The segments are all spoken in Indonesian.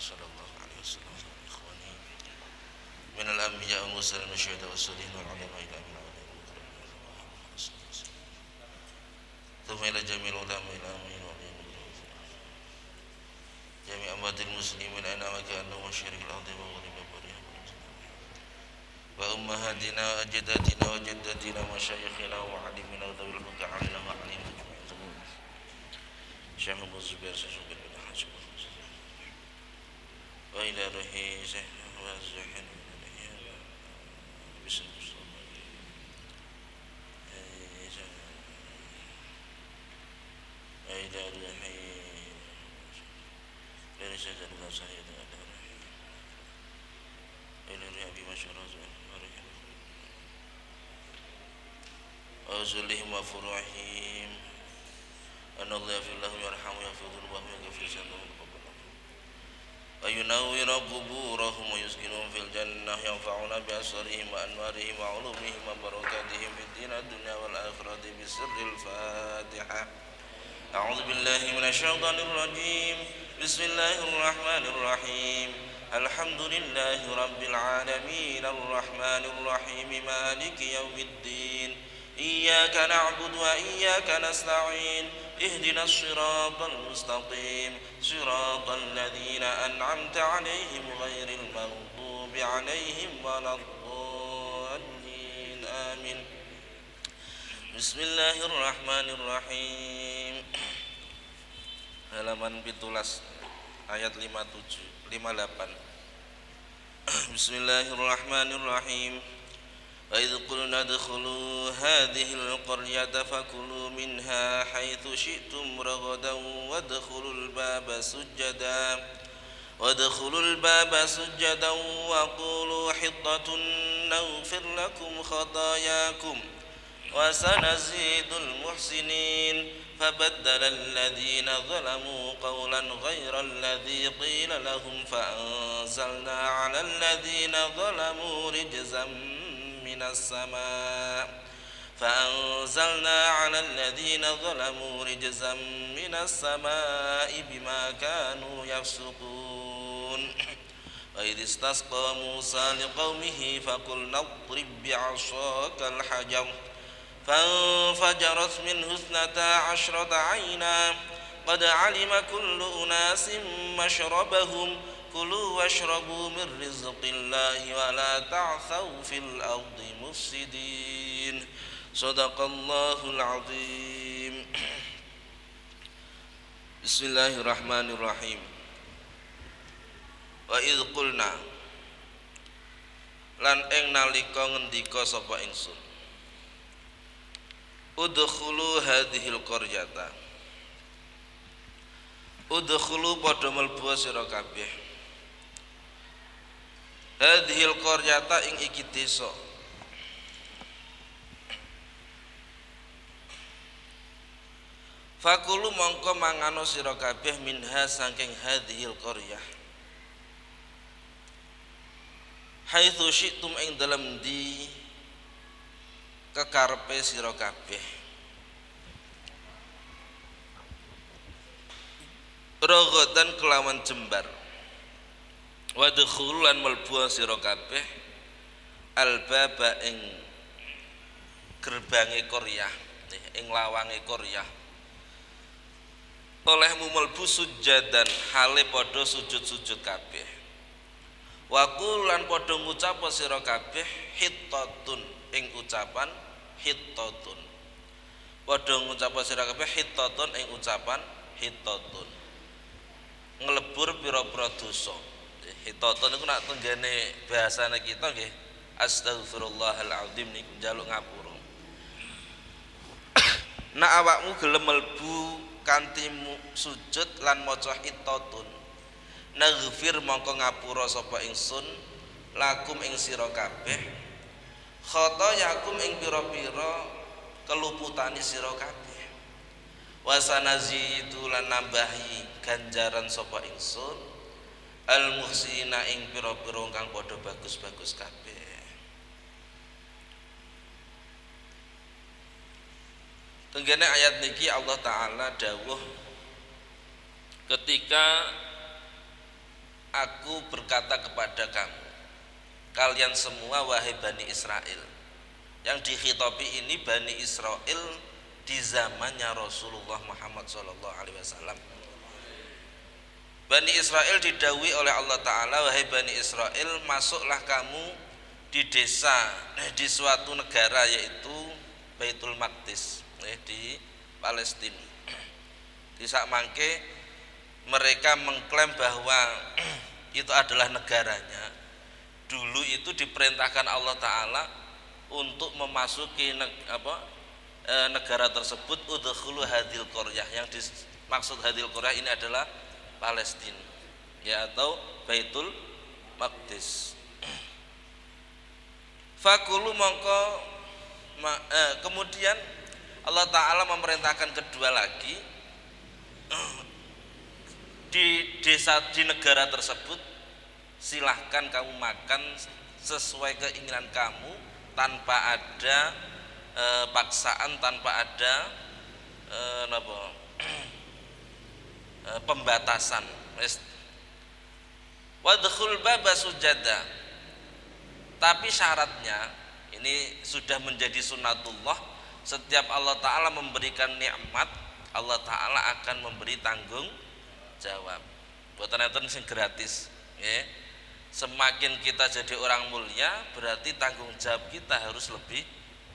sallallahu alaihi wasallam ikhwani min al-anbiya wal mursalin wasyuhada was-salihin wal ulama ila min thumma ila jami'il ulama ila min jami' amwatil muslimin aina ma kanu masyariqil ardi wa maghribiha wa ummahatina wa ajdatina wa jaddatina wa masyayikhina wa alimina wa dhawil huda alina wa alim Syekh Abu Zubair Syekh bin Hajj wa ila ruhi Syekh wa Zuhain wa ila ruhi dari sajadah sayyidina ila ruhi Abi Masyarah وأزلهم وفروعهم أن الله يغفر لهم ويرحمهم ويغفر ذنوبهم ويغفر ذنوبهم وينور قبورهم ويسكنهم في الجنة ينفعون بأسرارهم وأنوارهم وعلومهم وبركاتهم في الدين الدنيا والآخرة بسر الفاتحة أعوذ بالله من الشيطان الرجيم بسم الله الرحمن الرحيم الحمد لله رب العالمين الرحمن الرحيم مالك يوم الدين إياك نعبد وإياك نستعين اهدنا الصراط المستقيم صراط الذين أنعمت عليهم غير المغضوب عليهم ولا الضالين آمين بسم الله الرحمن الرحيم halaman 17 ayat 58 Bismillahirrahmanirrahim وإذ قلنا ادخلوا هذه القرية فكلوا منها حيث شئتم رغدا وادخلوا الباب سجدا وقولوا حطة نغفر لكم خطاياكم وسنزيد المحسنين فبدل الذين ظلموا قولا غير الذي قيل لهم فأنزلنا على الذين ظلموا رجزا من السماء بما كانوا يفسقون وإذ استسقى موسى لقومه فقلنا اضرب بعصاك الحجر فانفجرت منه 12 عينا قد علم كل أناس مشربهم كلوا واشربوا من رزق الله ولا تعثوا في الأرض مفسدين صدق الله العظيم بسم الله الرحمن الرحيم وإذ قلنا lan ing nalika ngendika sapa ingsun udkhulu hadhil qaryata udkhulu padha mlebu sira kabeh hadhil qaryata ing iki desa fakulu mongko mangano sira kabeh minha saking hadhil qaryah haitsu syi'tum ing dalem di kekarepe sira kabeh rogodan kelawan jembar wadkhul lan mlebu sira kabeh albaba ing gerbange qaryah ing lawange qaryah olehmu mlebu sujadan hale padha sujud-sujud kabeh wa qul lan padha ngucap sira kabeh hittatun ing ucapan hittatun padha ngucap sira kabeh hittatun ing ucapan hittatun nglebur pira-pira dosa hittatun iku nak tenggene bahasane kita nggih astagfirullahalazim niku njaluk ngapura nak awakmu gelem mlebu kanthi sujud lan maca hittatun naghfir mongko ngapura sapa ingsun lakum ing sira kabeh khotoyakum ing pira-pira keluputane sira kabeh wasanazidu lan nambahi ganjaran sapa ingsun al muhsina ing pira-pira kang padha bagus-bagus kabeh tenggene ayat niki Allah Ta'ala dawuh ketika aku berkata kepada kamu, kalian semua wahai Bani Israel. Yang dikhitabi ini Bani Israel di zamannya Rasulullah Muhammad SAW. Bani Israel didhawuhi oleh Allah Ta'ala, wahai Bani Israel, masuklah kamu di desa, di suatu negara, yaitu Baitul Maqdis, di Palestina. Di saat mangke mereka mengklaim bahwa itu adalah negaranya. Dulu itu diperintahkan Allah Ta'ala untuk memasuki negara tersebut, udkhulu hadil qaryah. Yang dimaksud hadil qaryah ini adalah Palestina, ya, atau Baitul Maqdis. Fakulu mongko kemudian Allah Ta'ala memerintahkan kedua lagi, di desa, di negara tersebut silahkan kamu makan sesuai keinginan kamu, tanpa ada paksaan, tanpa ada pembatasan. Wadkhul baba sujada. Tapi syaratnya, ini sudah menjadi sunnatullah, setiap Allah Ta'ala memberikan nikmat, Allah Ta'ala akan memberi tanggung jawab. Boten enten sing gratis, ya. Semakin kita jadi orang mulia, berarti tanggung jawab kita harus lebih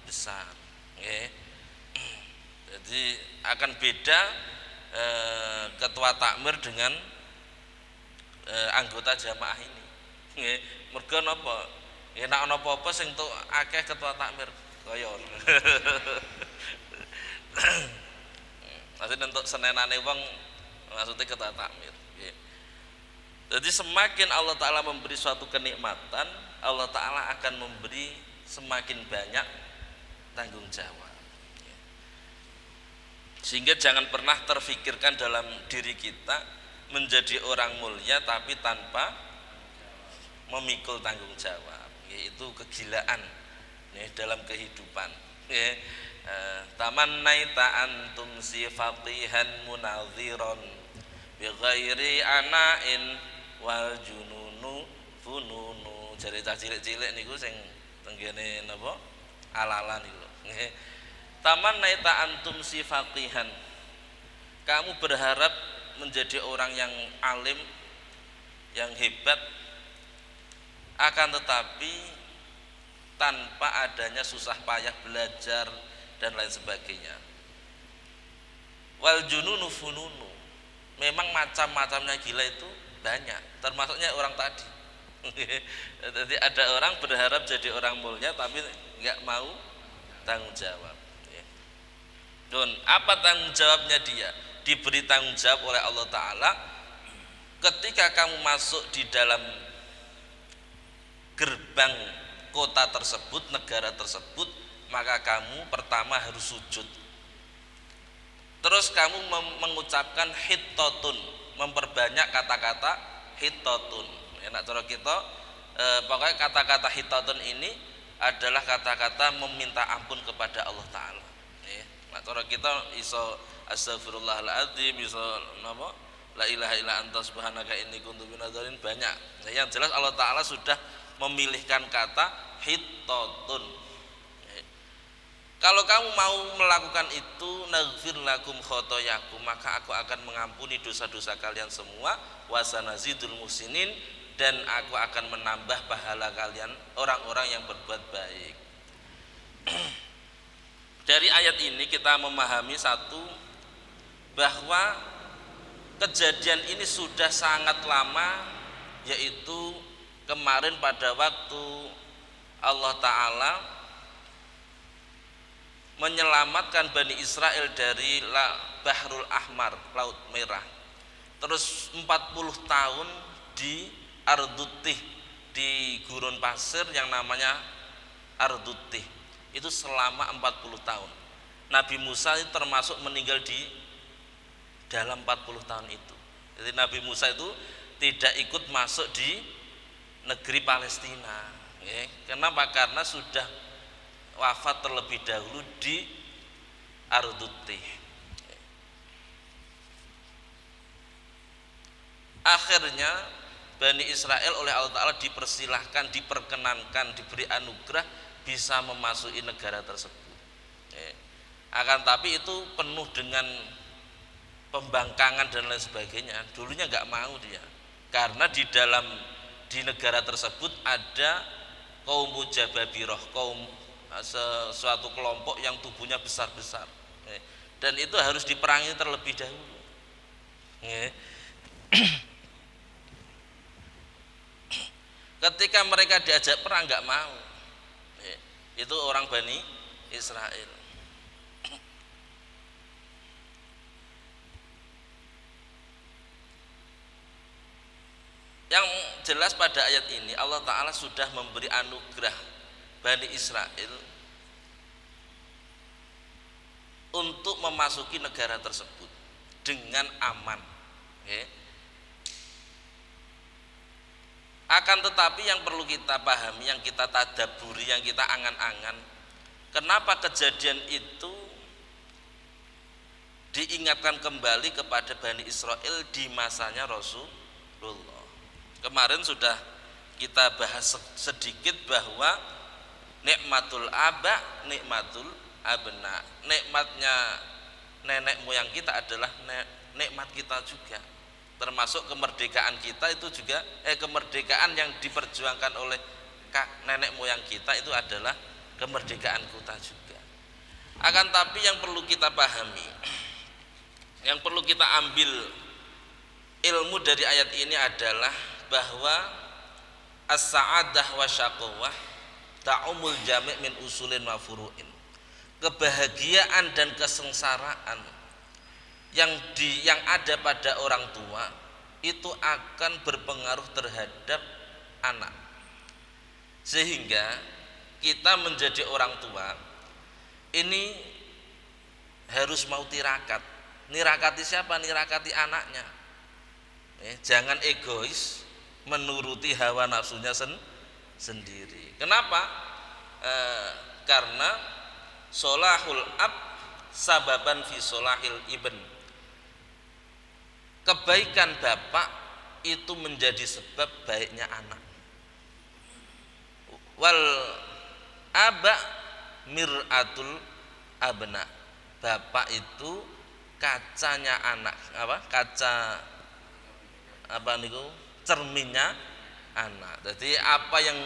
besar, ya. Jadi akan beda ketua takmir dengan anggota jamaah ini. Nggih, mergo napa? Ya nek ana apa-apa sing entuk akeh ketua takmir kaya ngono. Maksudnya untuk senenane wong, maksudnya ketua takmir. Nggih. Jadi semakin Allah Ta'ala memberi suatu kenikmatan, Allah Ta'ala akan memberi semakin banyak tanggung jawab. Sehingga jangan pernah terfikirkan dalam diri kita menjadi orang mulia tapi tanpa memikul tanggung jawab, yaitu kegilaan, ya, dalam kehidupan. Ya. Tamannaita antum si faqihan munadhiron bi ghairi ana'in wal jununu fununu. Jare cah cilik-cilik niku sing tenggene napa ala-ala niku lho. Tamannaita antum si faqihan. Kamu berharap menjadi orang yang alim, yang hebat, akan tetapi tanpa adanya susah payah belajar dan lain sebagainya. Wal jununu fununu. Memang macam-macamnya gila itu banyak, termasuknya orang tadi. Jadi ada orang berharap jadi orang mulia tapi nggak mau tanggung jawab. Dan apa tanggung jawabnya dia? Diberi tanggung jawab oleh Allah Ta'ala. Ketika kamu masuk di dalam gerbang kota tersebut, negara tersebut, maka kamu pertama harus sujud. Terus kamu mengucapkan hitotun, memperbanyak kata-kata hitotun. Enak cara kita, pokoknya kata-kata hitotun ini adalah kata-kata meminta ampun kepada Allah Ta'ala. Nah, cara kita iso astagfirullahaladzim, iso napa la ilaha illa anta subhanaka inni kuntu minadz-dzalimin, banyak. Nah, yang jelas Allah Ta'ala sudah memilihkan kata hitotun. Kalau kamu mau melakukan itu, naghfir lakum khotoyakum, maka aku akan mengampuni dosa-dosa kalian semua, wasanazidul muhsinin, dan aku akan menambah pahala kalian orang-orang yang berbuat baik. Dari ayat ini kita memahami satu, bahwa kejadian ini sudah sangat lama, yaitu kemarin pada waktu Allah Ta'ala menyelamatkan Bani Israel dari Bahrul Ahmar, Laut Merah. Terus 40 tahun di Ardutih, di gurun pasir yang namanya Ardutih. Itu selama 40 tahun. Nabi Musa itu termasuk meninggal di dalam 40 tahun itu. Jadi Nabi Musa itu tidak ikut masuk di negeri Palestina. Kenapa? Karena sudah wafat terlebih dahulu di Ardutih. Akhirnya Bani Israel oleh Allah Ta'ala dipersilahkan, diperkenankan, diberi anugerah bisa memasuki negara tersebut. Akan tapi itu penuh dengan pembangkangan dan lain sebagainya. Dulunya nggak mau dia, karena di negara tersebut ada kaum Jababiroh, kaum sesuatu kelompok yang tubuhnya besar-besar, dan itu harus diperangi terlebih dahulu. Ketika mereka diajak perang nggak mau. Itu orang Bani Israel. Yang jelas pada ayat ini Allah Ta'ala sudah memberi anugerah Bani Israel untuk memasuki negara tersebut dengan aman. Akan tetapi yang perlu kita pahami, yang kita tadaburi, yang kita angan-angan, kenapa kejadian itu diingatkan kembali kepada Bani Israel di masanya Rasulullah. Kemarin sudah kita bahas sedikit bahwa nikmatul aba, nikmatul abna. Nikmatnya nenek moyang kita adalah nikmat kita juga. Termasuk kemerdekaan kita itu juga kemerdekaan yang diperjuangkan oleh nenek moyang kita itu adalah kemerdekaan kita juga. Akan tapi yang perlu kita pahami, yang perlu kita ambil ilmu dari ayat ini adalah bahwa as-sa'adah wa syaqawah ta'umul jami' min usulin wa furu'in. Kebahagiaan dan kesengsaraan yang ada pada orang tua itu akan berpengaruh terhadap anak. Sehingga kita menjadi orang tua ini harus mau tirakat. Nirakati siapa? Nirakati anaknya. Jangan egois menuruti hawa nafsunya sendiri. Kenapa? Karena solahul ab sababan fi solahil ibn. Kebaikan bapak itu menjadi sebab baiknya anak. Wal aba mir'atul abna. Bapak itu kacanya anak, cerminnya anak. Jadi apa yang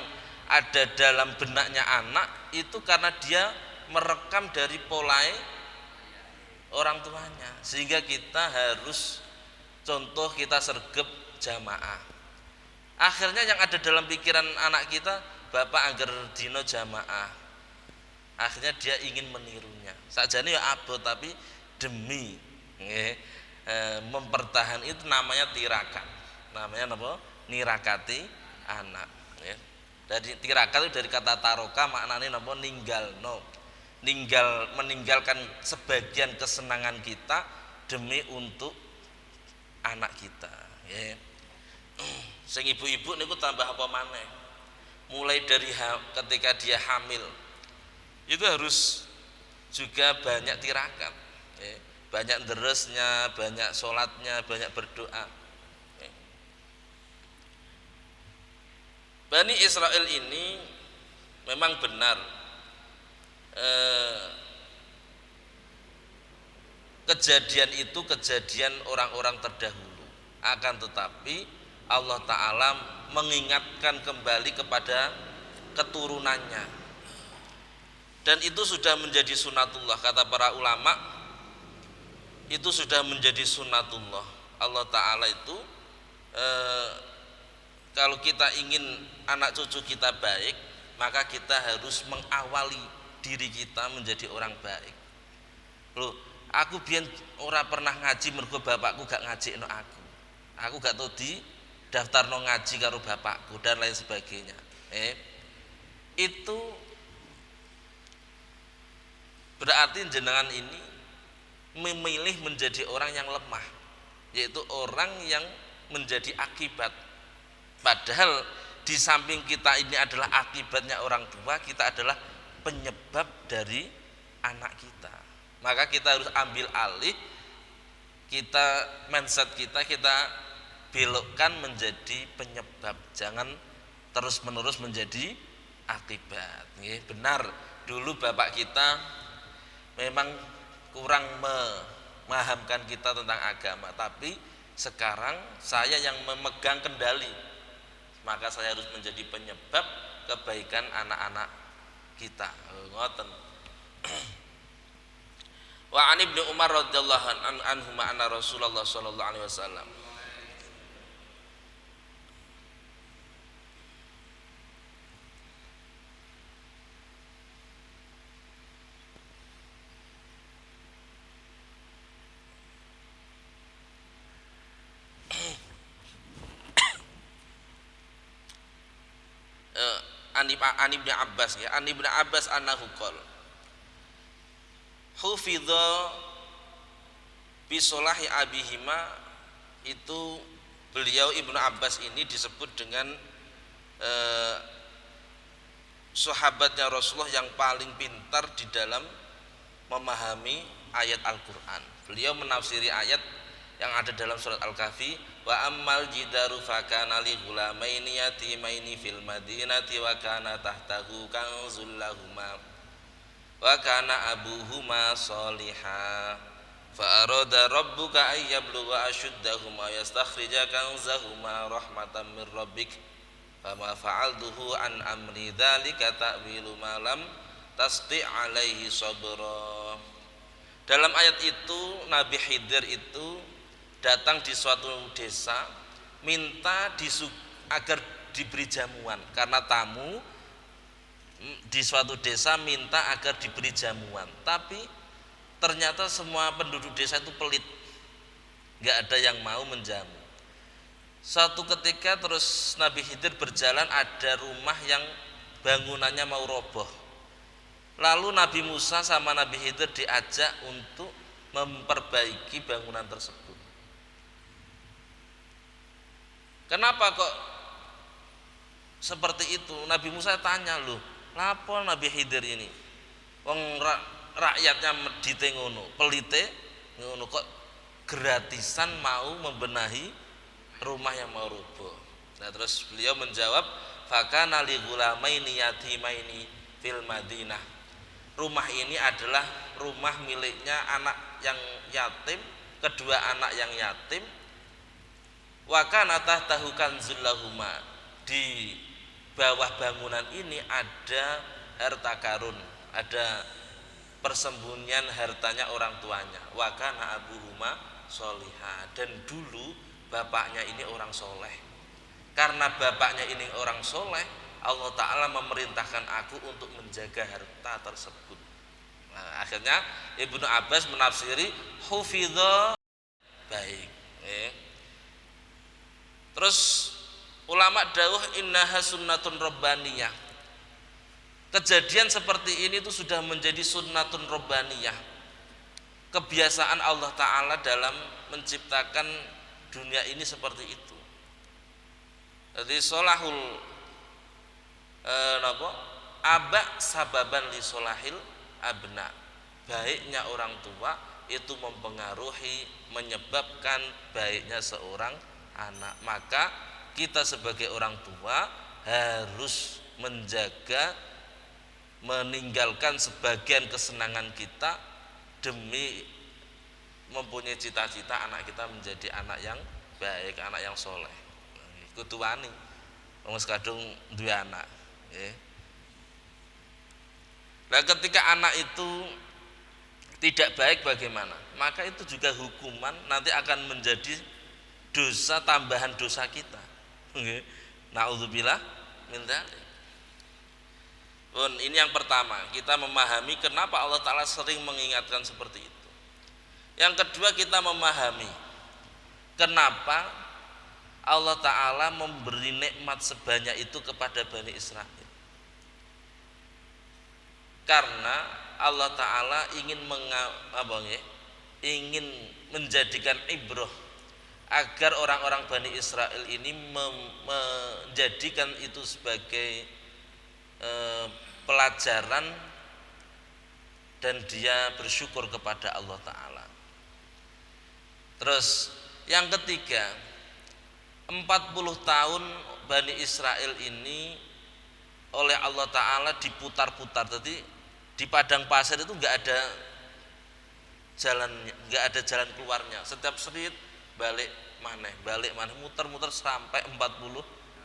ada dalam benaknya anak itu karena dia merekam dari polai orang tuanya, sehingga kita harus contoh, kita sergap jamaah. Akhirnya yang ada dalam pikiran anak kita, bapak angger dino jamaah. Akhirnya dia ingin menirunya. Sakjane ya abot, tapi demi mempertahan itu namanya tirakat. Namanya apa? Nirakati anak. Dari tirakat itu dari kata taroka, maknanya apa? Meninggalkan sebagian kesenangan kita demi untuk anak kita. Sing ibu-ibu niku tambah apa maneh. Mulai dari ketika dia hamil itu harus juga banyak tirakat, banyak deresnya, banyak sholatnya, banyak berdoa. Bani Israel ini memang benar kejadian itu kejadian orang-orang terdahulu. Akan tetapi Allah Ta'ala mengingatkan kembali kepada keturunannya, dan itu sudah menjadi sunatullah. Kata para ulama, itu sudah menjadi sunatullah. Allah Ta'ala itu kalau kita ingin anak cucu kita baik, maka kita harus mengawali diri kita menjadi orang baik. Loh, aku biyen ora pernah ngaji mergo bapakku gak ngajikno aku. Aku gak tau di daftarno ngaji karo bapakku dan lain sebagainya. Itu berarti jenengan ini memilih menjadi orang yang lemah, yaitu orang yang menjadi akibat. Padahal di samping kita ini adalah akibatnya orang tua, kita adalah penyebab dari anak kita. Maka kita harus ambil alih, kita mindset kita belokkan menjadi penyebab, jangan terus-menerus menjadi akibat. Nggih, benar dulu bapak kita memang kurang memahamkan kita tentang agama, tapi sekarang saya yang memegang kendali, maka saya harus menjadi penyebab kebaikan anak-anak kita. Ngoten. Wa an Ibnu Umar radhiyallahu anhu anna Rasulullah sallallahu alaihi wasallam an Ibnu Abbas ya, an Ibnu Abbas annahu qala hufidha bi solahi abihima, itu beliau Ibnu Abbas ini disebut dengan sahabatnya Rasulullah yang paling pintar di dalam memahami ayat Al-Qur'an. Beliau menafsiri ayat yang ada dalam surat Al-Kahfi, wa ammal jidaru fakana li ghulamaini yatimaini fil madinati wa kana tahtahu kanzul lahuma wa kana abuhuma sholiha fa arada rabbuka ay yablugha ashuddahuma yastakhrija kanzahuma rahmatan min rabbik fama fa'altuhu an amri dzalika ta'wilu ma lam tasti' alaihi sabra. Dalam ayat itu Nabi Khidir itu datang di suatu desa minta agar diberi jamuan, karena tamu di suatu desa minta agar diberi jamuan, tapi ternyata semua penduduk desa itu pelit, nggak ada yang mau menjamu. Suatu ketika terus Nabi Khidir berjalan, ada rumah yang bangunannya mau roboh, lalu Nabi Musa sama Nabi Khidir diajak untuk memperbaiki bangunan tersebut. Kenapa kok seperti itu? Nabi Musa tanya, loh, lapor Nabi Khidir ini wong rakyatnya medite ngono, pelite ngono, kok gratisan mau membenahi rumah yang mau rubuh. Nah, terus beliau menjawab, fakana li ghulamaini yatimaini fil Madinah. Rumah ini adalah rumah miliknya anak yang yatim, kedua anak yang yatim. Wa kana tahtahu kanzul lahuma, di bawah bangunan ini ada harta karun, ada persembunyian hartanya orang tuanya. Wa kana abuhuma sholiha, dan dulu bapaknya ini orang soleh. Karena bapaknya ini orang soleh, Allah Ta'ala memerintahkan aku untuk menjaga harta tersebut. Nah, akhirnya Ibnu Abbas menafsiri hufidha, baik. Terus ulama dawuh innaha sunnatun rabbaniyah. Kejadian seperti ini itu sudah menjadi sunnatun rabbaniyah, kebiasaan Allah Ta'ala dalam menciptakan dunia ini seperti itu. Jadi solahul aba sababan li solahil abna, baiknya orang tua itu mempengaruhi, menyebabkan baiknya seorang anak. Maka kita sebagai orang tua harus menjaga, meninggalkan sebagian kesenangan kita demi mempunyai cita-cita anak kita menjadi anak yang baik, anak yang soleh. Kudu wani wong kadung duwe anak. Nah, ketika anak itu tidak baik bagaimana? Maka itu juga hukuman, nanti akan menjadi dosa, tambahan dosa kita. Na'udzubillah min dzalik. Ini yang pertama, kita memahami kenapa Allah Ta'ala sering mengingatkan seperti itu. Yang kedua, kita memahami kenapa Allah Ta'ala memberi nikmat sebanyak itu kepada Bani Israel. Karena Allah Ta'ala ingin menjadikan ibrah, agar orang-orang Bani Israel ini menjadikan itu sebagai pelajaran dan dia bersyukur kepada Allah Ta'ala. Terus yang ketiga, 40 tahun Bani Israel ini oleh Allah Ta'ala diputar-putar. Jadi di padang pasir itu nggak ada jalan keluarnya. Setiap sedikit balik maneh, muter-muter sampai 40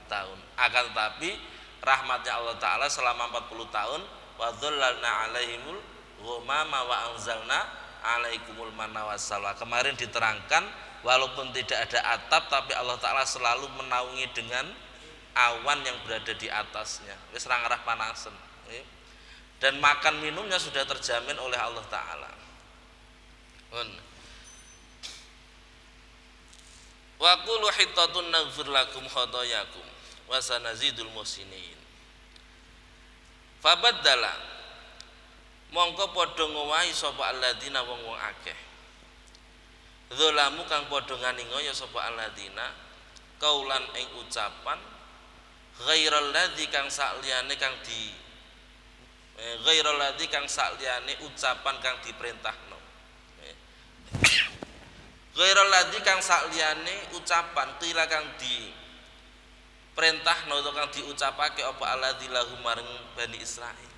tahun. Akan tetapi rahmatnya Allah Ta'ala selama 40 tahun, wa dzallalna alaihimul ghamama wa anzalna alaikumul manna wassalwa. Kemarin diterangkan walaupun tidak ada atap tapi Allah Ta'ala selalu menaungi dengan awan yang berada di atasnya. Wis ra ngarah panasen. Dan makan minumnya sudah terjamin oleh Allah Ta'ala. Wa qulu hittatun naghfir lakum khotoyakum wa sanazidul muhsinin. Fabaddala mongko padha ngowahi sapa alladzina wong-wong akeh. Dzalamu kang padha nganingaya sapa alladzina kaulan ing ucapan ghairal ladzi kang sakliyane kang di ghairal ladzi kang sakliyane ucapan kang diperintahno. Ghairal ladzi kang sakliyane ucapan qila kang di perintahno utawa kang diucapake apa alladzi lahum marang Bani Israil.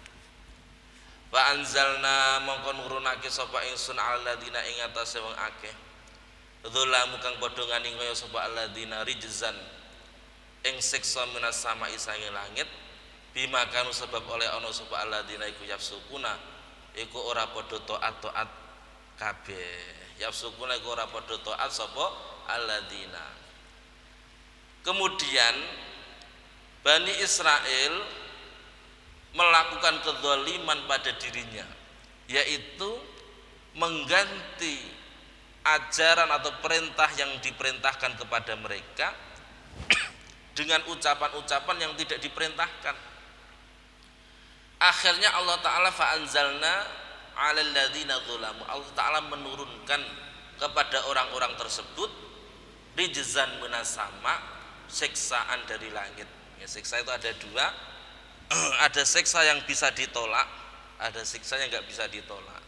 Wa anzalna mongko nurunake sapa ingsun alladzina ing atase wong akeh. Dzalamu kang padha nganingaya sapa alladzina rijzan ing siksa minas sama'i sange langit bima kanu sebab oleh ana sapa alladzina iku yafsukuna iku ora padha taat kabeh. Yafsukuna iku ora padha taat sapa alladzina. Kemudian Bani Israel melakukan kezaliman pada dirinya, yaitu mengganti ajaran atau perintah yang diperintahkan kepada mereka dengan ucapan-ucapan yang tidak diperintahkan. Akhirnya Allah Ta'ala fa'anzalna 'alal ladzina dzalamu. Allah Ta'ala menurunkan kepada orang-orang tersebut rijzan minas sama, siksaan dari langit. Ya, siksa itu ada dua. Ada siksa yang bisa ditolak, ada siksa yang nggak bisa ditolak.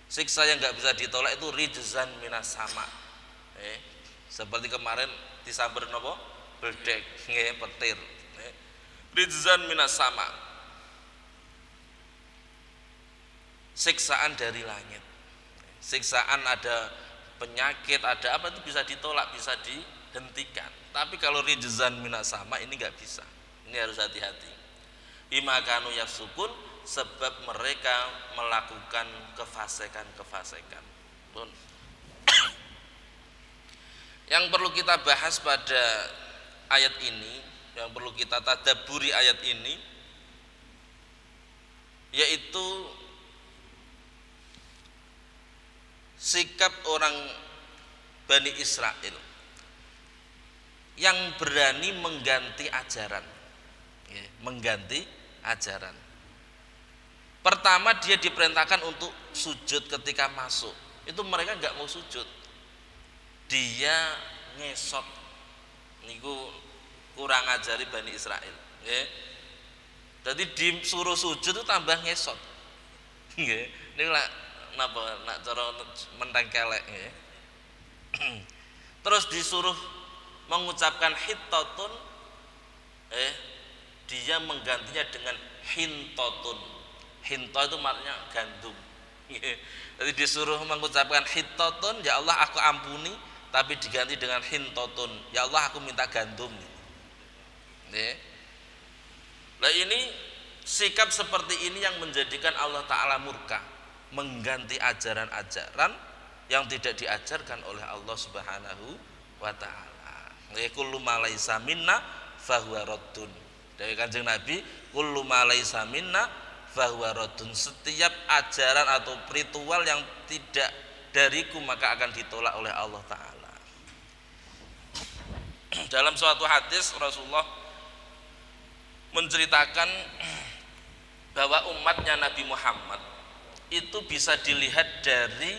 Siksa yang nggak bisa ditolak itu rijzan minas sama. Seperti kemarin disamber nopo beldek, petir. Rijzan minas sama, siksaan dari langit. Siksaan ada penyakit, ada apa itu bisa ditolak, bisa dihentikan. Tapi kalau rijzan minas sama ini nggak bisa. Ini harus hati-hati. Bima kanu yafsukun, sebab mereka melakukan kefasikan. Yang perlu kita bahas pada ayat ini, yang perlu kita tadabburi ayat ini, yaitu sikap orang Bani Israel yang berani mengganti ajaran. Mengganti ajaran. Pertama, dia diperintahkan untuk sujud ketika masuk. Itu mereka nggak mau sujud. Dia ngesot. Niku kurang ajari Bani Israel. Jadi disuruh sujud itu tambah ngesot. Ini lah napa nak cara menteng kelek. Terus disuruh mengucapkan hittatun, dia menggantinya dengan hintotun. Hinto itu maknanya gandum. Jadi disuruh mengucapkan hintotun, ya Allah aku ampuni, tapi diganti dengan hintotun, ya Allah aku minta gandum. Nah ini sikap seperti ini yang menjadikan Allah Ta'ala murka, mengganti ajaran-ajaran yang tidak diajarkan oleh Allah Subhanahu wa Ta'ala. Kullu ma laisa minna fahuwa raddun. Dari Kanjeng Nabi, kullu ma laisa minna fahuwa raddun. Setiap ajaran atau ritual yang tidak dariku maka akan ditolak oleh Allah Ta'ala. Dalam suatu hadis Rasulullah menceritakan bahwa umatnya Nabi Muhammad itu bisa dilihat dari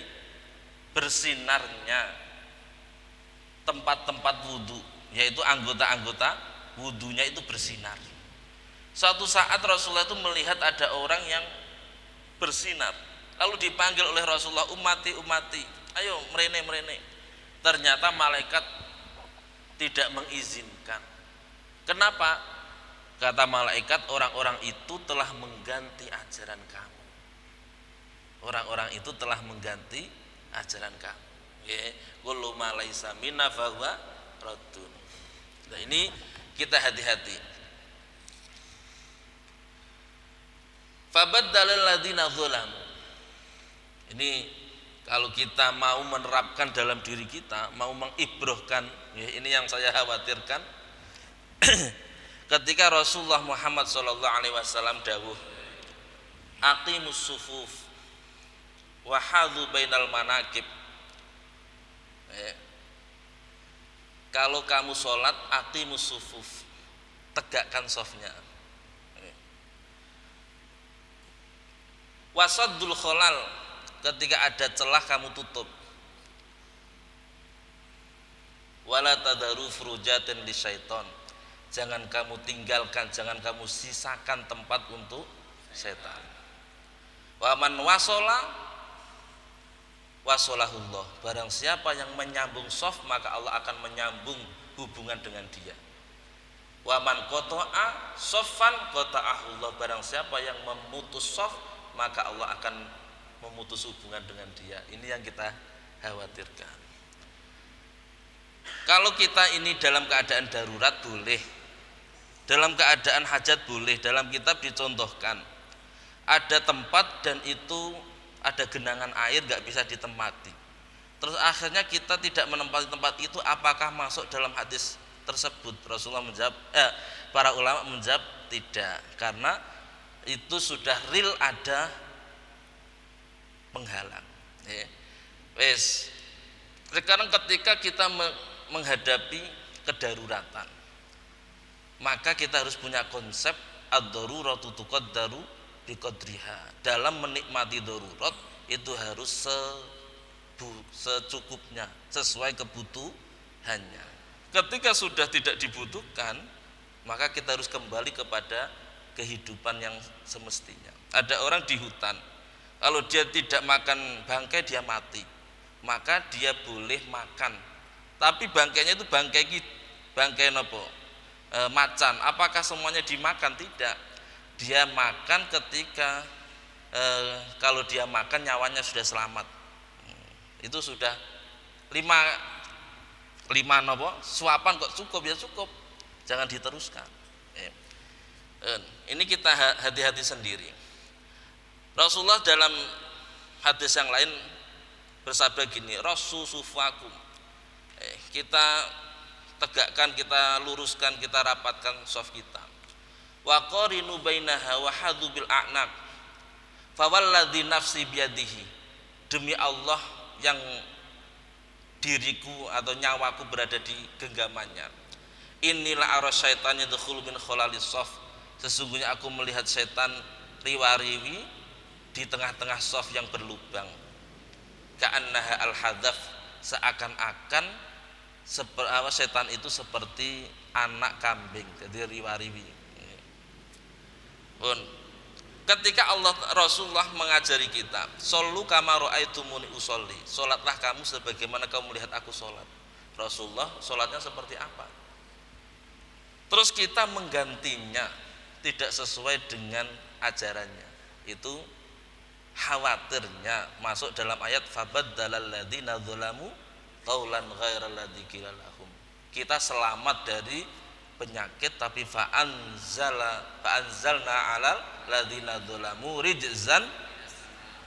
bersinarnya tempat-tempat wudhu, yaitu anggota-anggota wudhunya itu bersinar. Suatu saat Rasulullah itu melihat ada orang yang bersinar, lalu dipanggil oleh Rasulullah, umati, ayo merene. Ternyata malaikat tidak mengizinkan. Kenapa? Kata malaikat, orang-orang itu telah mengganti ajaran kamu. Orang-orang itu telah mengganti ajaran kamu. Kullu ma laisa minna fa huwa raddun. Nah, ini kita hati-hati. Fabaddalal ladzina dzalamu. Ini kalau kita mau menerapkan dalam diri kita, mau mengibrohkan, ini yang saya khawatirkan. Ketika Rasulullah Muhammad SAW dawuh, aqimus sufuf wa hadhu bainal manakib. Kalau kamu sholat, aqimus sufuf, tegakkan safnya. Wasaddul kholal, ketika ada celah kamu tutup. Wala tadaru furujatin li syaiton, jangan kamu tinggalkan, jangan kamu sisakan tempat untuk setan. Wa man wasola wasolahullah, barang siapa yang menyambung shaf maka Allah akan menyambung hubungan dengan dia. Wa man qata'a shaffan qata'ahullah, barang siapa yang memutus shaf maka Allah akan memutus hubungan dengan dia. Ini yang kita khawatirkan. Kalau kita ini dalam keadaan darurat boleh, dalam keadaan hajat boleh. Dalam kitab dicontohkan ada tempat dan itu ada genangan air gak bisa ditempati. Terus akhirnya kita tidak menempati tempat itu, apakah masuk dalam hadis tersebut? Rasulullah menjawab, para ulama menjawab tidak, karena itu sudah real ada penghalang. Sekarang ketika kita menghadapi kedaruratan, maka kita harus punya konsep ad-daruratu tuqaddaru biqadriha. Dalam menikmati darurat itu harus secukupnya, sesuai kebutuhannya. Ketika sudah tidak dibutuhkan, maka kita harus kembali kepada kehidupan yang semestinya. Ada orang di hutan, kalau dia tidak makan bangkai dia mati, maka dia boleh makan. Tapi bangkainya itu bangkai nopo? Macan. Apakah semuanya dimakan? Tidak. Dia makan ketika kalau dia makan nyawanya sudah selamat. Itu sudah lima nopo? Suapan kok cukup, ya cukup. Jangan diteruskan. Ini kita hati-hati sendiri. Rasulullah dalam hadis yang lain bersabda gini, Rasul sufakum, kita tegakkan, kita luruskan, kita rapatkan shaf kita. Wa qarinu bainaha wa hadhu bil a'naq, fawalladzi nafsi biyadihi, demi Allah yang diriku atau nyawaku berada di genggamannya, inilah arah syaitan yadkhulu min khalalis shaf, sesungguhnya aku melihat setan riwariwi di tengah-tengah shaf yang berlubang. Ka'annaha al-hadaf, seakan-akan setan itu seperti anak kambing, jadi riwariwi. Ketika Rasulullah mengajari kita, shollu kama ra'aitumuni usolli, sholatlah kamu sebagaimana kamu melihat aku sholat. Rasulullah sholatnya seperti apa? Terus kita menggantinya tidak sesuai dengan ajarannya, itu khawatirnya masuk dalam ayat fabaddalal ladzina dzalamu qaulan ghairal ladzi qila lahum. Kita selamat dari penyakit, tapi fa'anzalna 'alal ladzina dzalamu rijzan,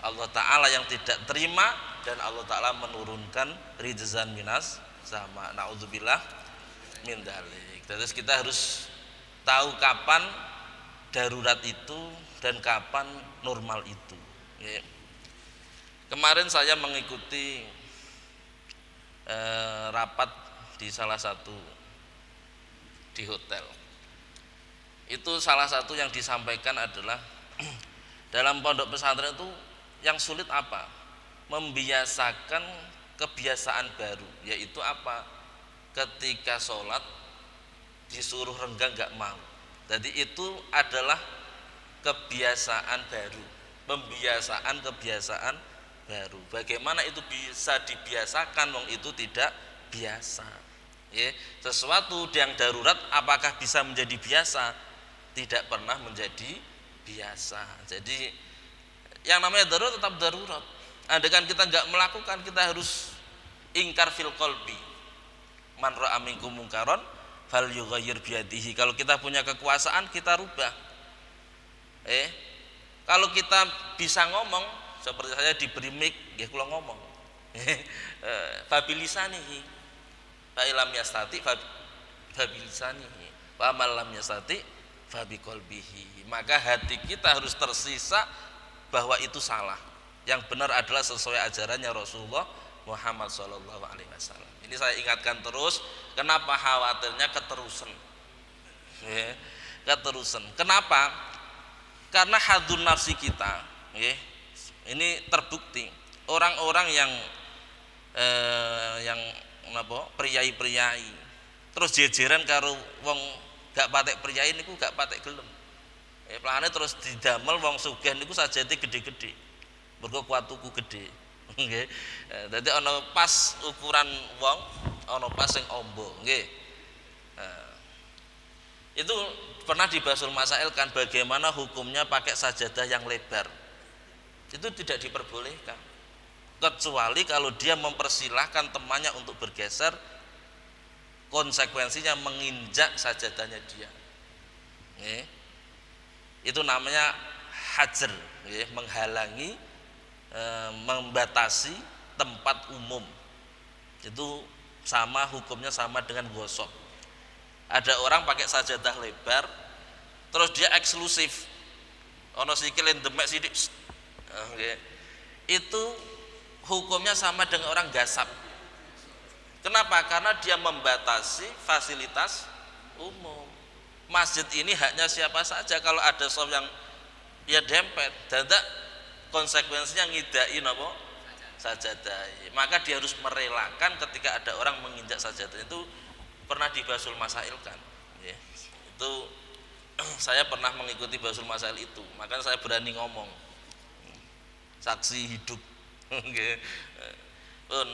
Allah Ta'ala yang tidak terima, dan Allah Ta'ala menurunkan rijzan minas sama. Naudzubillah min dzalik. Terus kita harus tahu kapan darurat itu dan kapan normal itu. Kemarin saya mengikuti rapat di salah satu di hotel. Itu salah satu yang disampaikan adalah dalam pondok pesantren itu yang sulit apa? Membiasakan kebiasaan baru, yaitu apa? Ketika sholat disuruh renggang nggak mau. Jadi itu adalah kebiasaan baru, kebiasaan baru. Bagaimana itu bisa dibiasakan? Wong itu tidak biasa. Ya, sesuatu yang darurat apakah bisa menjadi biasa? Tidak pernah menjadi biasa. Jadi yang namanya darurat tetap darurat. Andaikan kita nggak melakukan, kita harus ingkar fil qalbi. Man ra'a minkum mungkaron falyughayyir biyadihi. Kalau kita punya kekuasaan, kita rubah. Kalau kita bisa ngomong, seperti saya diberi mic, nggih kula ngomong. Fabilisanihi. Fa ilam yastati fabilisanihi. Wa man lam yastati fabiqalbihi. Maka hati kita harus tersisa bahwa itu salah. Yang benar adalah sesuai ajarannya Rasulullah Muhammad SAW. Ini saya ingatkan terus. Kenapa khawatirnya keterusan? Keterusan. Kenapa? Karena hadun nafsi kita. Ini terbukti. Orang-orang yang priai-priai, terus jejeran karo wong gak patek priai niku gak patek gelem. Plane terus didamel wong sugih niku sajate gede-gede. Mergo kuat tuku gede. Nggih. Dadi ana pas ukuran wong, ana pas sing ombo, nggih. Itu pernah dibasul masail kan bagaimana hukumnya pakai sajadah yang lebar. Itu tidak diperbolehkan. Kecuali kalau dia mempersilahkan temannya untuk bergeser, konsekuensinya menginjak sajadahnya dia. Itu namanya hajar, menghalangi, membatasi tempat umum. Itu sama hukumnya sama dengan gosok. Ada orang pakai sajadah lebar, terus dia eksklusif, ono sikil demek sidik, itu hukumnya sama dengan orang gasap. Kenapa? Karena dia membatasi fasilitas umum. Masjid ini haknya siapa saja. Kalau ada sof yang ya dempet, dadak konsekuensinya ngidai apa? Sajadah. Maka dia harus merelakan ketika ada orang menginjak sajadah. Itu pernah dibasul masail kan. Itu saya pernah mengikuti basul masail itu. Makanya saya berani ngomong. Saksi hidup.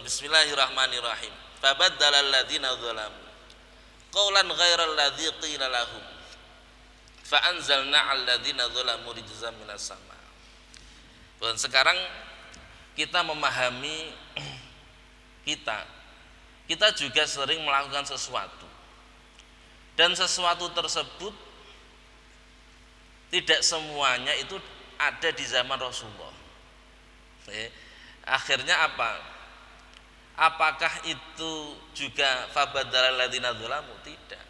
Bismillahirrahmanirrahim. Fabaddala alladziina dzalamu qaulan ghairal ladzi qila lahum fa anzalna 'alladziina dzalamu rijzan minas sama'. Dan sekarang kita memahami kita juga sering melakukan sesuatu, dan sesuatu tersebut tidak semuanya itu ada di zaman Rasulullah. Akhirnya apa? Apakah itu juga fabadalal ladzina dzalamu? Tidak.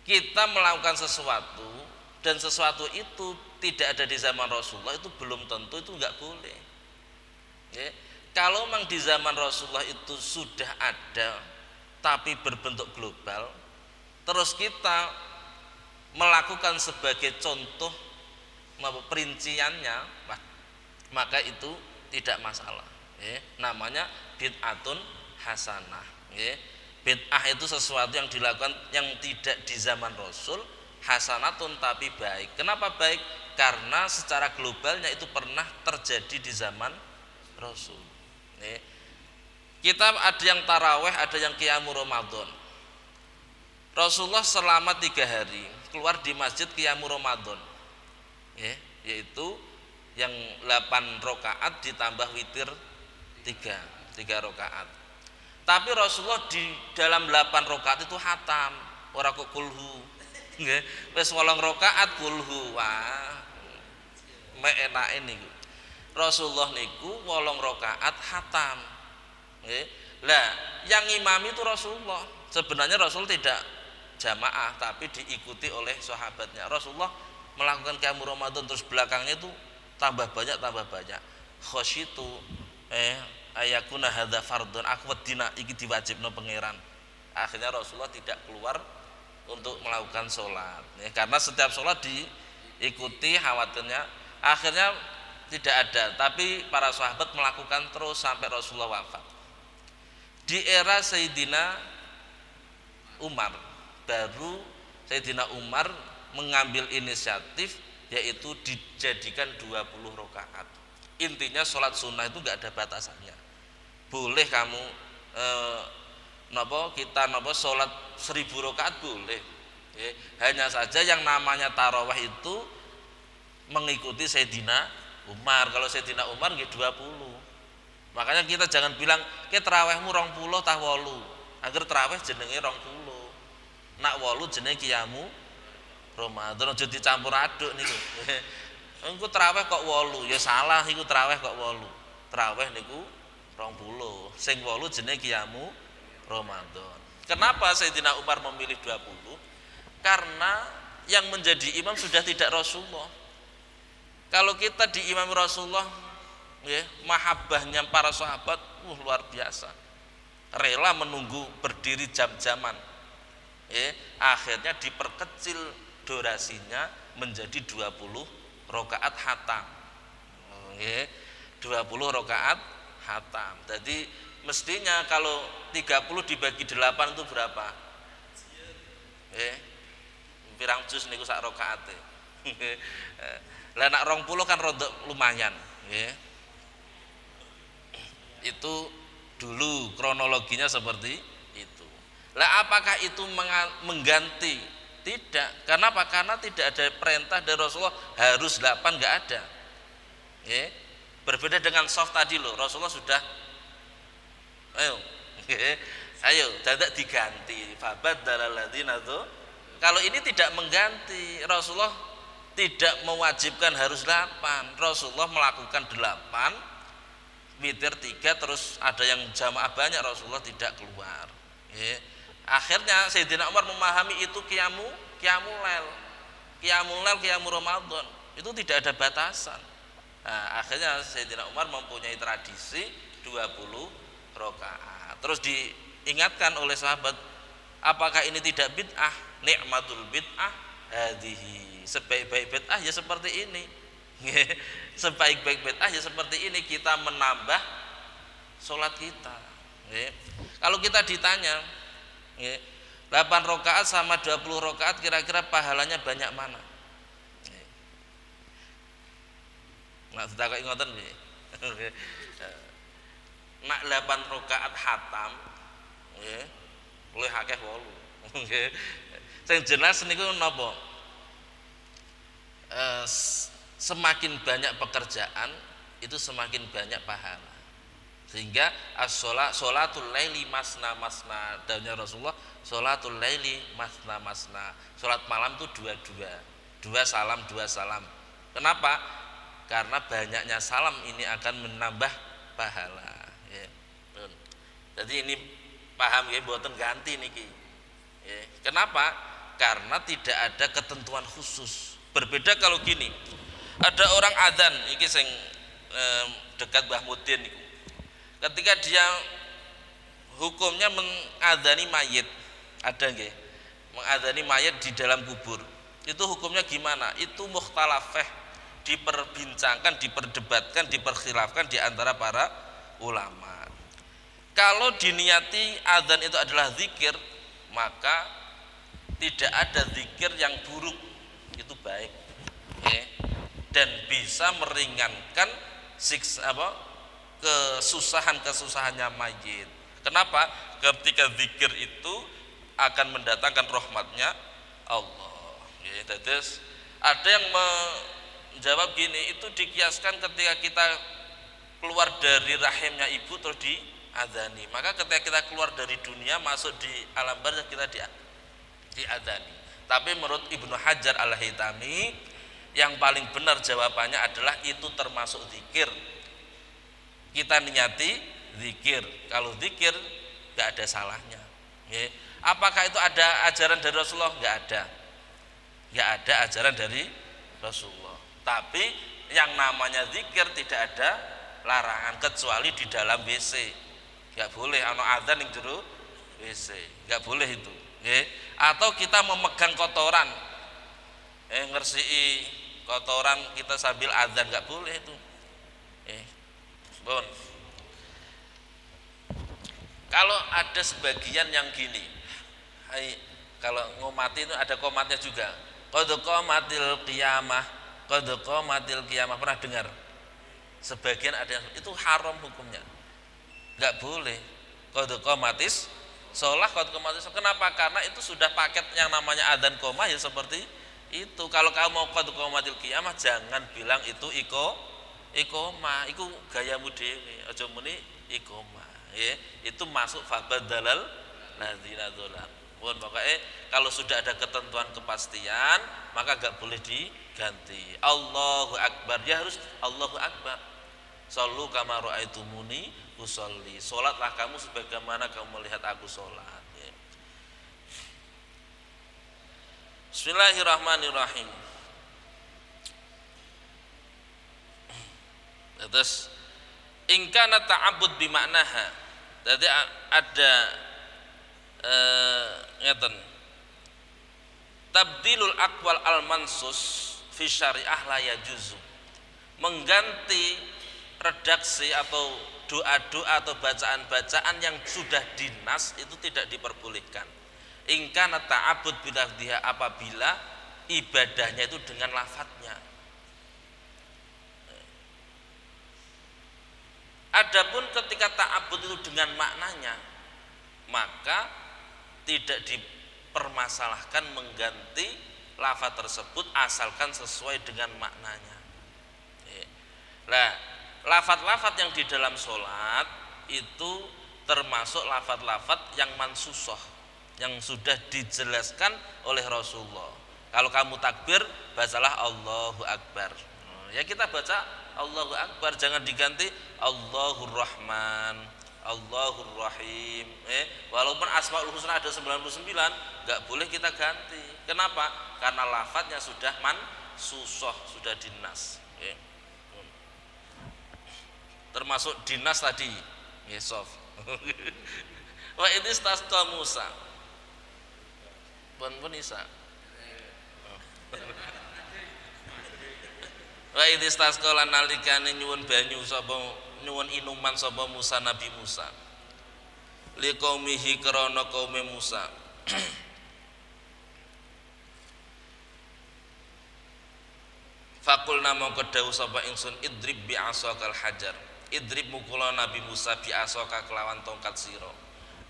Kita melakukan sesuatu dan sesuatu itu tidak ada di zaman Rasulullah, itu belum tentu itu enggak boleh. Kalau memang di zaman Rasulullah itu sudah ada tapi berbentuk global, terus kita melakukan sebagai contoh perinciannya, maka itu tidak masalah. Namanya bid'atun hasanah. Bid'ah itu sesuatu yang dilakukan yang tidak di zaman Rasul, hasanatun tapi baik. Kenapa baik? Karena secara globalnya itu pernah terjadi di zaman Rasul. Kita ada yang taraweh, ada yang qiyamul Ramadan. Rasulullah selama 3 hari keluar di masjid qiyamul Ramadan, yaitu yang 8 rakaat ditambah witir 3 rakaat. Tapi Rasulullah di dalam 8 rakaat itu khatam, ora kok kulhu. Nggih, wis 8 rakaat kulhu. Wah, mek enake niku. Rasulullah niku 8 rakaat khatam. Nggih. Lah, yang imami itu Rasulullah. Sebenarnya Rasul tidak jamaah, tapi diikuti oleh sahabatnya. Rasulullah melakukan qiyamul Ramadan terus belakangnya itu tambah banyak. Khosyitu ayakuna hadza fardun, aku wedina iki diwajibno pangeran. Akhirnya Rasulullah tidak keluar untuk melakukan sholat, karena setiap sholat diikuti, khawatirnya akhirnya tidak ada. Tapi para sahabat melakukan terus sampai Rasulullah wafat. Di era Sayyidina Umar, baru Sayyidina Umar mengambil inisiatif, yaitu dijadikan 20 rakaat. Intinya sholat sunnah itu nggak ada batasannya. Boleh kamu kita sholat 1000 rakaat boleh. Hanya saja yang namanya tarawih itu mengikuti Sayyidina Umar. Kalau Sayyidina Umar nggih 20. Makanya kita jangan bilang ke tarawihmu 20 tah 8. Agar tarawih jenenge 20. Nak 8 jenenge kiyamu Ramadan, aja dicampur aduk niku. Engko tarawih kok 8, ya salah iku tarawih kok 8. Tarawih niku 20. Sing 8 jenenge kiyamu Ramadan. Kenapa Sayyidina Umar memilih 20? Karena yang menjadi imam sudah tidak Rasulullah. Kalau kita diimami Rasulullah, ya, mahabbahnya para sahabat luar biasa. Rela menunggu berdiri jam-jaman. Akhirnya diperkecil durasinya menjadi 20 rakaat khatam. 20 rakaat khatam. Jadi mestinya kalau 30 dibagi 8 itu berapa? Pirang juz niku sak rakaate. Lah nak 20 kan rodok lumayan, Itu dulu kronologinya seperti itu. Lah apakah itu mengganti? Tidak. Karena apa? Karena tidak ada perintah dari Rasulullah harus 8, enggak ada. Berbeda dengan soft tadi loh. Rasulullah sudah ayo dadak diganti. Fabadalal ladzina. Kalau ini tidak mengganti, Rasulullah tidak mewajibkan harus 8. Rasulullah melakukan 8, witir 3, terus ada yang jamaah banyak, Rasulullah tidak keluar. Akhirnya Sayyidina Umar memahami itu qiyamul lail, qiyamul Ramadan. Itu tidak ada batasan. Nah, akhirnya Sayyidina Umar mempunyai tradisi 20 rakaat. Terus diingatkan oleh sahabat, apakah ini tidak bid'ah? Ni'matul bid'ah hadhihi. Sebaik-baik bid'ah ya seperti ini. Sebaik-baik bid'ah ya seperti ini, kita menambah sholat kita. Kalau kita ditanya 8 rakaat sama 20 rakaat kira-kira pahalanya banyak mana? Nak sedekah ngoten nggih. Nak 8 rakaat khatam nggih luwih akeh 8. Nggih. Sing jelas niku napa? Semakin banyak pekerjaan itu semakin banyak pahala. Sehingga sholatul laili masna masna, dawuhnya Rasulullah, sholatul laili masna masna. Salat malam itu dua salam. Kenapa? Karena banyaknya salam ini akan menambah pahala. Jadi ini paham ya, mboten ganti niki. Kenapa? Karena tidak ada ketentuan khusus. Berbeda kalau gini, ada orang adzan iki sing dekat Mbah Mudin niku. Ketika dia hukumnya mengadzani mayit, ada nggih? Mengadzani mayit di dalam kubur. Itu hukumnya gimana? Itu mukhtalafah, diperbincangkan, diperdebatkan, diperkhilafkan di antara para ulama. Kalau diniati adzan itu adalah zikir, maka tidak ada zikir yang buruk, itu baik, dan bisa meringankan kesusahannya mayit. Kenapa? Ketika zikir itu akan mendatangkan rahmatnya Allah. Terus ada yang menjawab gini, itu dikiaskan ketika kita keluar dari rahimnya ibu terus diadzani. Maka ketika kita keluar dari dunia masuk di alam barzah kita diadzani. Tapi menurut Ibnu Hajar Al-Haytami yang paling benar jawabannya adalah itu termasuk zikir. Kita niati zikir. Kalau zikir nggak ada salahnya. Apakah itu ada ajaran dari Rasulullah? Nggak ada ajaran dari Rasulullah. Tapi yang namanya zikir tidak ada larangan kecuali di dalam WC. Nggak boleh ana adzan ning jero WC. Nggak boleh itu. Atau kita memegang kotoran, ngersii kotoran kita sambil adzan, nggak boleh itu. Bon. Kalau ada sebagian yang gini, kalau ngomati itu ada komatnya juga. Qad qamatil qiyamah, pernah dengar? Sebagian ada yang itu haram hukumnya, nggak boleh. Qad qamatis sholat qad qomatis shalah. Kenapa? Karena itu sudah paket yang namanya adzan qomah ya seperti itu. Kalau kamu mau qad qomatil qiyamah jangan bilang itu iqomah, iku gayamu dhewe. Aja muni iqomah, ya. Itu masuk fabadalal ladzina dzalamu. Pun pokoknya kalau sudah ada ketentuan kepastian maka gak boleh diganti. Allahu Akbar, ya harus Allahu Akbar. Shallu kama ra'aitumuni usolli. Salatlah kamu sebagaimana kamu melihat aku salat. Ya. Bismillahirrahmanirrahim. Terus in kana ta'abbud bi maknaha. Jadi ada ngeten. Tabdilul aqwal al mansus fi syariah la yajuzu. Mengganti redaksi atau doa-doa atau bacaan-bacaan yang sudah dinas itu tidak diperbolehkan. In kana ta'abbud bi lafdhiha, apabila ibadahnya itu dengan lafadznya. Adapun ketika ta'abbud itu dengan maknanya, maka tidak dipermasalahkan mengganti lafaz tersebut asalkan sesuai dengan maknanya. Nah, lafaz-lafaz yang di dalam sholat itu termasuk lafaz-lafaz yang mansusoh, yang sudah dijelaskan oleh Rasulullah. Kalau kamu takbir, bacalah Allahu Akbar. Ya kita baca Allahu Akbar, jangan diganti Allahur Rahman, Allahur Rahim. Walaupun Asmaul Husna ada 99, enggak boleh kita ganti. Kenapa? Karena lafadznya sudah mansusoh, sudah dinas. Termasuk dinas tadi, sof. Wa idistasqa Musa. Pun Isa. Wa idistasqa lan nalikane nyuwun banyu sapa nyuwun inuman sapa Musa Nabi Musa. Liqaumihi krana kaume Musa. Faqulna mongko dawuh sapa ingsun idrib bi asaqal hajar. Idrib mukula Nabi Musa bi asaka kelawan tongkat sira.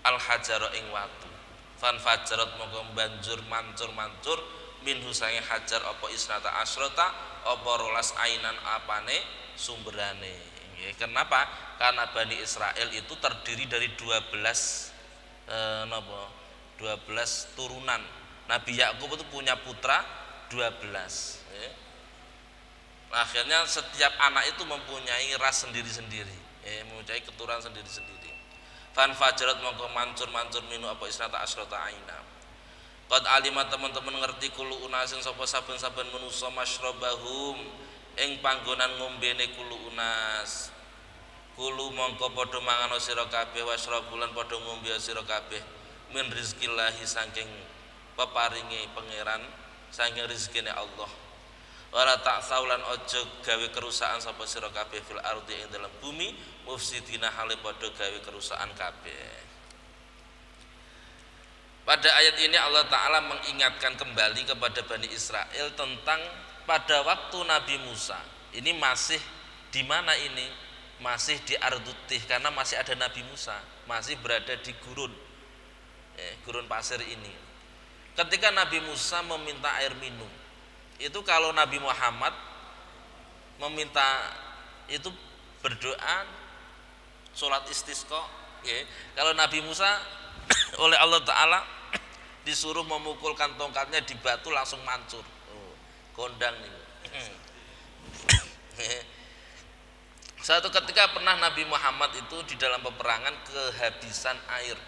Al hajara ing watu. Fan fajarat mongko banjur mancur-mancur minhu sange hajar apa isnata asrota apa rolas ainan apane sumberane. Kenapa? Karena Bani Israel itu terdiri dari 12 turunan. Nabi Yakub itu punya putra 12. Akhirnya setiap anak itu mempunyai ras sendiri-sendiri, mempunyai keturunan sendiri-sendiri. Fan fajarat mongko mancur-mancur minu apa isnata asrota aina. Qad alima teman-teman ngerti kulo unasin sapa saben-saben manusa masyrabahum ing panggonan ngombene kulo unas. Kulo mongko padha mangan sira kabeh wasrabulan padha ngombe sira kabeh min rizqillahi saking peparinge pangeran, saking rezekine Allah. Wala ta'saulan ojo gawe kerusakan sapa sira kabeh fil ardi ing dalam bumi mufsidina hale padha gawe kerusakan kabeh. Pada ayat ini Allah Ta'ala mengingatkan kembali kepada Bani Israel tentang pada waktu Nabi Musa. Ini masih di mana ini? Masih di Ardutih, karena masih ada Nabi Musa, masih berada di gurun pasir ini. Ketika Nabi Musa meminta air minum, itu kalau Nabi Muhammad meminta itu berdoa sholat istisqa, kalau Nabi Musa oleh Allah Ta'ala disuruh memukulkan tongkatnya di batu langsung mancur. Kondang nih. Satu ketika pernah Nabi Muhammad itu di dalam peperangan kehabisan air.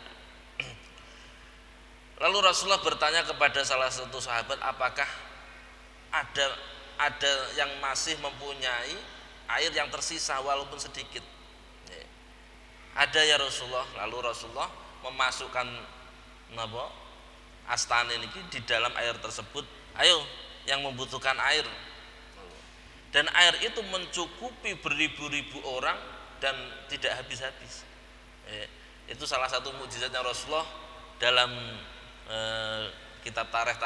Lalu Rasulullah bertanya kepada salah satu sahabat, apakah ada yang masih mempunyai air yang tersisa walaupun sedikit? Ada ya Rasulullah. Lalu Rasulullah memasukkan astane niki di dalam air tersebut. Ayo yang membutuhkan air. Dan air itu mencukupi beribu-ribu orang dan tidak habis-habis. Itu salah satu mukjizatnya Rasulullah dalam kitab tarikh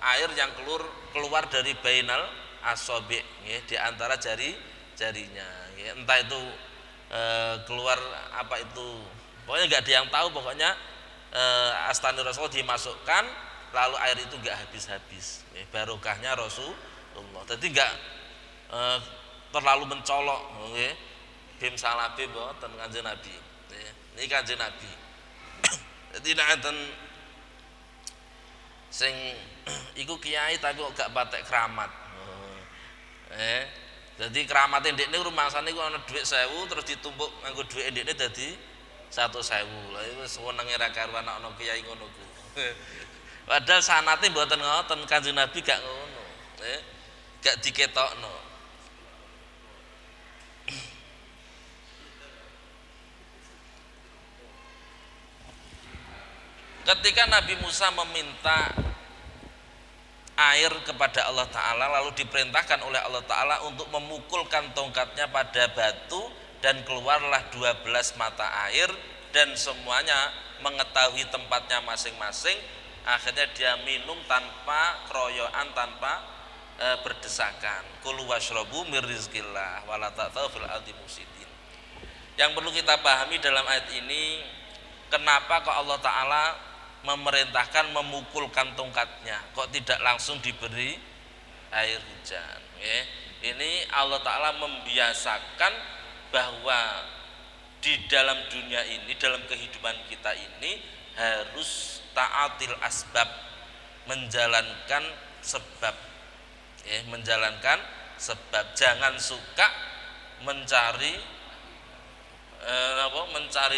air yang keluar dari bainal asobi, di antara jarinya. Entah itu keluar apa itu Pokoknya nggak ada yang tahu, pokoknya astani Rasulullah dimasukkan lalu air itu nggak habis-habis. Barokahnya Rasulullah. Jadi nggak terlalu mencolok. Bim salabe boten Kanjeng Nabi. Ini Kanjeng Nabi. Jadi nek sing iku kiai tapi kok gak patek keramat. Jadi keramatnya ndekne rumangsane iku ana dhuwit 1000 terus ditumpuk nganggo dhuwit ndekne dadi 100.000. Lah iku senenge ra karuan ana kiai ngono ku. Padahal sanate mboten ngoten, Kanjeng Nabi gak ngono. Gak diketokno. Ketika Nabi Musa meminta air kepada Allah Ta'ala, lalu diperintahkan oleh Allah Ta'ala untuk memukulkan tongkatnya pada batu dan keluarlah 12 mata air dan semuanya mengetahui tempatnya masing-masing. Akhirnya dia minum tanpa keroyokan, tanpa berdesakan. Kulu washrabu mir rizqillah wala ta'thaw fil ardi mufsidin. Yang perlu kita pahami dalam ayat ini, kenapa kok Allah Ta'ala memerintahkan memukulkan tongkatnya, kok tidak langsung diberi air hujan. Ini Allah Ta'ala membiasakan bahwa di dalam dunia ini, dalam kehidupan kita ini harus ta'atil asbab, menjalankan sebab. Menjalankan sebab, jangan suka mencari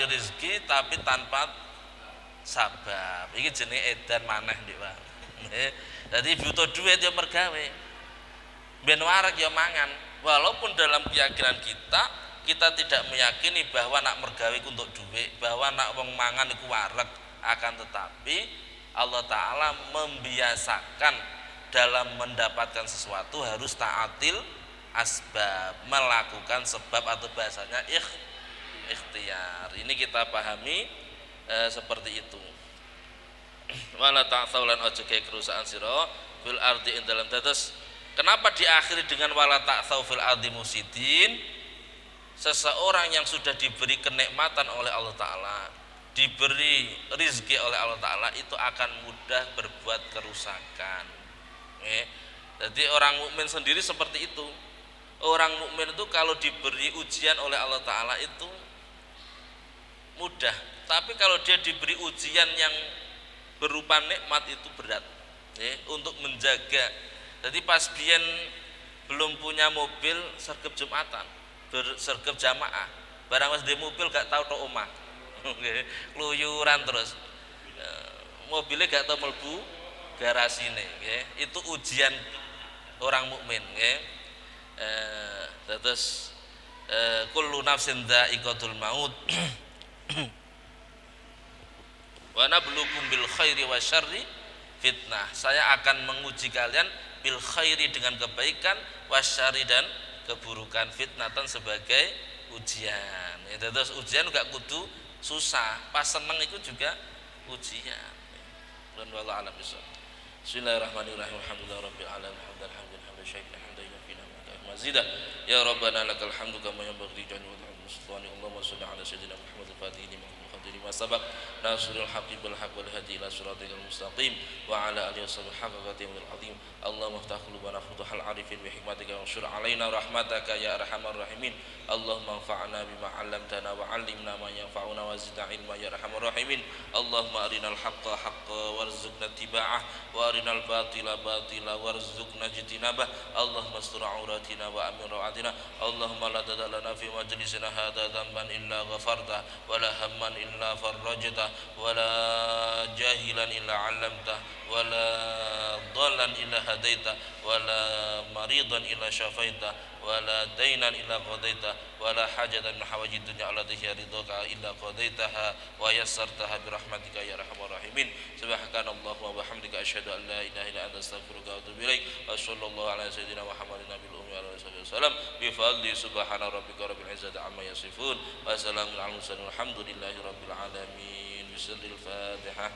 rezeki tapi tanpa sabab. Iki jenenge edan maneh ndik, Pak. Dadi butuh duit ya mergawe. Ben warak ya mangan. Walaupun dalam keyakinan kita tidak meyakini bahwa nak mergawe untuk duit, bahwa nak wong mangan iku warak, akan tetapi Allah Ta'ala membiasakan dalam mendapatkan sesuatu harus ta'atil asbab, melakukan sebab atau bahasanya ikhtiar. Ini kita pahami seperti itu. Wala ta'thaw lan aja gawe kerusakan sira fil ardi ing dalam dados. Kenapa diakhiri dengan wala ta'thaw fil ardi mufsidin? Seseorang yang sudah diberi kenikmatan oleh Allah Ta'ala, diberi rizki oleh Allah Ta'ala, itu akan mudah berbuat kerusakan. Jadi orang mukmin sendiri seperti itu. Orang mukmin itu kalau diberi ujian oleh Allah Ta'ala itu mudah, tapi kalau dia diberi ujian yang berupa nikmat itu berat, untuk menjaga. Jadi pas biyen belum punya mobil sergep Jumatan, sergep jamaah, barang mas di mobil gak tahu tok omah, keluyuran terus, mobilnya gak tahu melbu garasine, itu ujian orang mukmin. Terus kullu nafsin dha'iqatul maut wa nabluukum bil khairi wasyarri fitnah. Saya akan menguji kalian bil khairi dengan kebaikan, wasyarri dan keburukan, fitnatan sebagai ujian. Terus ujian gak kudu susah, pas seneng itu juga ujian. Dan wallahu a'lam bishawab. Bismillahirrahmanirrahim. Alhamdulillahirabbil alamin. Hamdan syaitan hamdan yafina mazidah. Ya rabbana lakal hamdu kama yanbaghi li jalali sultani. Allahumma shalli ala sayyidina Muhammad al-fatih lima sabaq nasrul haqqi bil haqq wal hadi ila siratal mustaqim wa ala alihi washabbihi haqqa qadril azim. Allahumma iftah qulubana futuhal arifin bi hikmatika wa anshur alaina rahmataka ya arhamar rahimin. Allahumma anfa'na bima 'allamtana wa 'allimna ma yanfa'una wa zidna ilma ya arhamar rahimin. Allahumma arinal haqqa haqqan warzuqna ittiba'ah wa arinal batila batila warzuqna ijtinabah. Allahumma astur 'auratina wa amin rawatina. Allahumma la tadallana fi majlisina hadza dhanban illa ghafarta wa la hamman illa farrajta wa la jahilan illa 'allamta wa la dhallan illa hadaita wa la maridan illa syafaita wa la dainan illa qadaita wa la hajatan min hawajid dunya allati hiya ridhaka illa qadaitaha wa yassartaha bi rahmatika ya arhamar rahimin. Subhanakallahumma wa bihamdika asyhadu an la ilaha illa anta astaghfiruka wa atubu ilaik. Wa sallallahu ala sayyidina Muhammadin nabiyil ummi wa ala alihi wasallam bi fadli subhana rabbika rabbil izzati amma yasifun wa salamun alal mursalin walhamdulillahi rabbil alamin. Bismillahil Fatihah.